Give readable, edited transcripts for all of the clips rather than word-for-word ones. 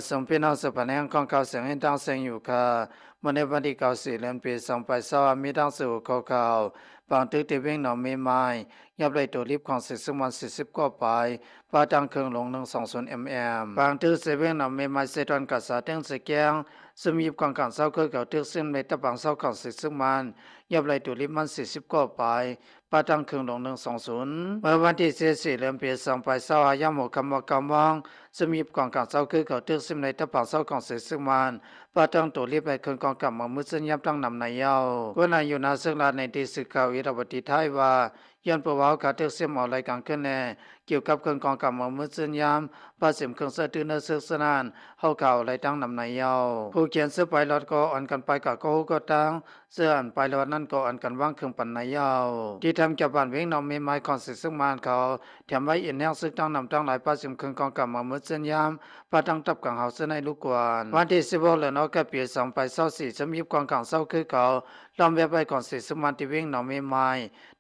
ส่งพี่น้องสืบพันธุ์แห่งของเขาเสียงให้ดังเสียงอยู่ค่ะวันในวันที่94 เดือนปี2022มีดังสู่เขาบางตึกที่วิ่งหนองมีไม้ยับเลยตัวรีบของสิซึ่งวัน40กว่าไปปาดังเครื่องลง120 mmบางตึกเสียวิ่งหนองมีไม้เสดอนกัดสาเต็งเสียแกงซึ่งมีของการเศร้าคือเขาตึกซึ่งในตะบางเศร้าของสิซึ่งมันยับเลยตัวรีบมัน40กว่าไปปาดังเครื่องลง120เมื่อวันที่14 เดือนปี2025ยามหมู่คำว่ากำวัง จะมีกองการเศร้าคือเขาตึกซิมในตะปางเศร้าของเสซึ่งมันป้าตั้งตัวรีบไปคืนกองกับมามือซึ่งยับตั้งนำในเย้าก็นายอยู่นาซึ่งลาในที่สึกเขาอิรวดีไทยว่าย้อนประวัติการตึกซิมออกรายการขึ้นแน่เกี่ยวกับคืนกองกับมามือซึ่งยามป้าเสมเครื่องเสื้อตื้อเนื้อซึกสนานเฮาข่าวไรตั้งนำในเย้าผู้เขียนเสื้อไปรถก็อ่อนกันไปกับก็ก็ตั้งเสื้ออ่านไปรถนั่นก็อ่อนกันว่างเครื่องปันในเย้าที่ทำกับบ้านเวงนอมมีไม้คอนสิซึ่งมันเขาแถมไว้อินแนวซึกตั้งนำตั้งหลายป้าเสมเครื่องกองกับมามือซึ่งยาม ปาตังตับกังเฮาเสนในลูกกวนวันที่16เหลือนอกกะปี2024จะมีความกังเศร้าคือเขาลอมเว็บไปก่อนสิสมันที่วิ่งหนองมีไม้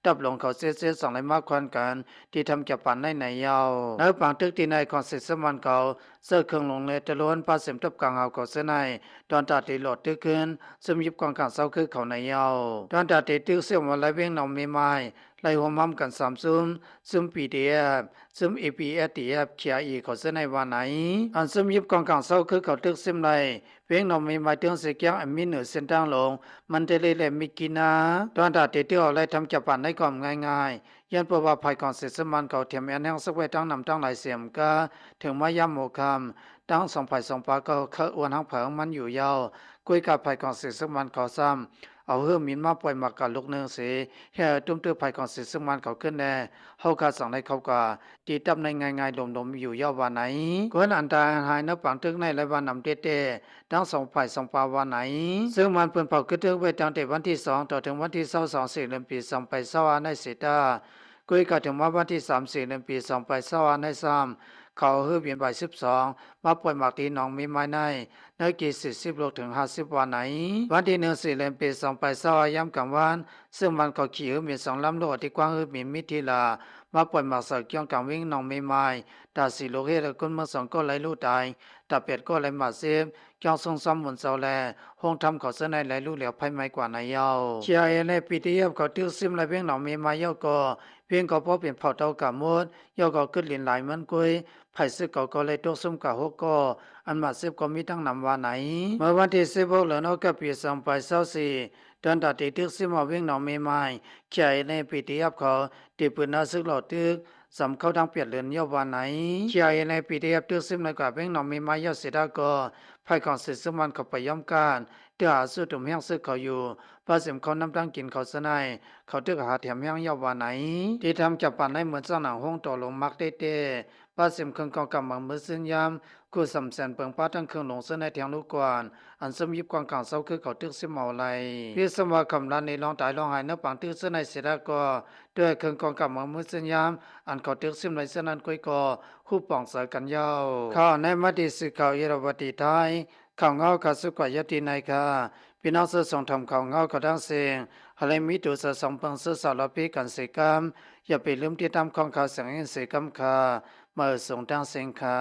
ตับลงเขาเสียสองในมากควันกันที่ทำจับปันในยาวในปางตึกที่ในของสิสมันเขาเสื้อเครื่องลงในตะล้วนปาเสมตับกังเฮาเขาเสนในตอนตัดที่หลดตึกขึ้นสมีความกังเศร้าคือเขาในยาวตอนตัดที่ตึกเสียวันไรวิ่งหนองมีไม้ไล่หัวมั่มกันซุ่มปีดีเอฟซุ่มเอพีเอทีเอฟเขียอีเขาเสนในวันไหนอันซุ่มยิบกองกลางเศร้าคือเขาตึกซิมไรเพียงนอมีมาถึงเสียงอันมีเหนือเส้นทางลงมันเตเลยและมิกินาตอนตัดที่เอาไล่ทำจับปันในความง่ายๆยันประวัติภัยก่อนเสร็จสมันเขาเทียมแอนแห่งสักไว้ตั้งนำตั้งหลายเสียมก็ถึงมายามโมคำตั้ง2 ภาย 2 ปาก็เคอวนหังเผิงมันอยู่ยาวคุยกับภัยก่อนเสร็จสมันเขาซ้ำเอาเฮือมินมาปล่อยมากับลูกเนืองเสียเฮตุ้มเตือภัยก่อนเสร็จสมันเขาขึ้นแน่เฮาคาสั่งในเขาก็ตีตับในง่ายๆลมๆอยู่ยาววันไหนก็อันตรายหายนับปังตึกในและวันนำเตทั้ง2 ภาย 2 ปาวันไหนซึ่งมันเพิ่นเผาขึ้นถึงไว้ตั้งแต่วันที่2ต่อถึงวันที่22 4 เดือนปี2025ในสิตาคุยกันถึงวันที่3 4 เดือนปี2025ในเขาฮือเวียนใบ12มาป่วยหมากตีหนองมีไม้ในกี่40 โลถึง50วันไหนวันที่1 4 เดือนปี2025ย้ำกลางวันซึ่งมันก็ขี่ฮือมี2 ลำโลที่กว้างฮือมีมิถิลามาป่วยหมากเสกเกี่ยวกับวิ่งหนองมีไม้ตาสีโลเฮและคนเมือง2ก็ไหลลู่ตายตาเป็ดก็ไหลมาเซฟเจ้าทรงซ้ำหมุนเสาแลห้องทำเขาเสนในไหลลู่เหลียวภัยไม่กว่าในเย้าเชียร์ในปีที่ยับเขาติ้วซิมไหลเพียงหนองมีไม้เย้าก็เพียงก็พอเป็นเผาเตากะมดเย้าก็ขึ้นลินหลายมันกุยไผ่ซึกก็เลยตกซุ่มกะฮกก็อันมาเซฟก็มีทั้งนำว่าไหนเมื่อวันที่16เหลือนอกกับปี2024เดินตัดติดตึกซิมเอาวิ่งหนองมีไม้เชียร์ในปีที่ยับเขาตีปืนนาซึกหลอดตึกสำเข้าทางเปลี่ยนเรือนเยาวันไหนเชียร์ในปีที่ยับตึกซิมในกว่าวิ่งหนองมีไม้เยาเสดาก็ภายของสิสมันเขาไปย่อมการเดือหาสู้ตุ่มแห้งซึกเขาอยู่พระเสมเขาน้ำตั้งกินเขาเสนายเขาตึกหาแถมแห้งเยาวันไหนที่ทำจับปันให้เหมือนสร้างหนังห้องต่อลงมักเต้ป้าเสมเครื่องกองกำมังมือซึ่งยามกูสำแสนเปิงป้าทั้งเครื่องลงเส้นในแทงลูกกวนอันสมยิบกองกลางเศร้าคือเขาตึกซิมเอาไรพี่สมว่าคำรันในลองตายลองหายเนื้อปังตึกเส้นในเสดาก็ด้วยเครื่องกองกำมังมือซึ่งยามอันเขาตึกซิมในเส้นนั้นก้อยก็คู่ป่องเสกันยาวข้าในมัติสิเขาเยรวดีไทยข่าวเงาขาสุกว่ายติในค่ะพี่น้องเสือส่งทำข่าวเงาเขาทั้งเสียงอะไรมีตัวเสือส่งเปิงเสือสารพีกันเสกรรมอย่าไปลืมที่ทำของข่าวเสียงเสียงคำค่ะเมื่อส่งทางเสียงค่ะ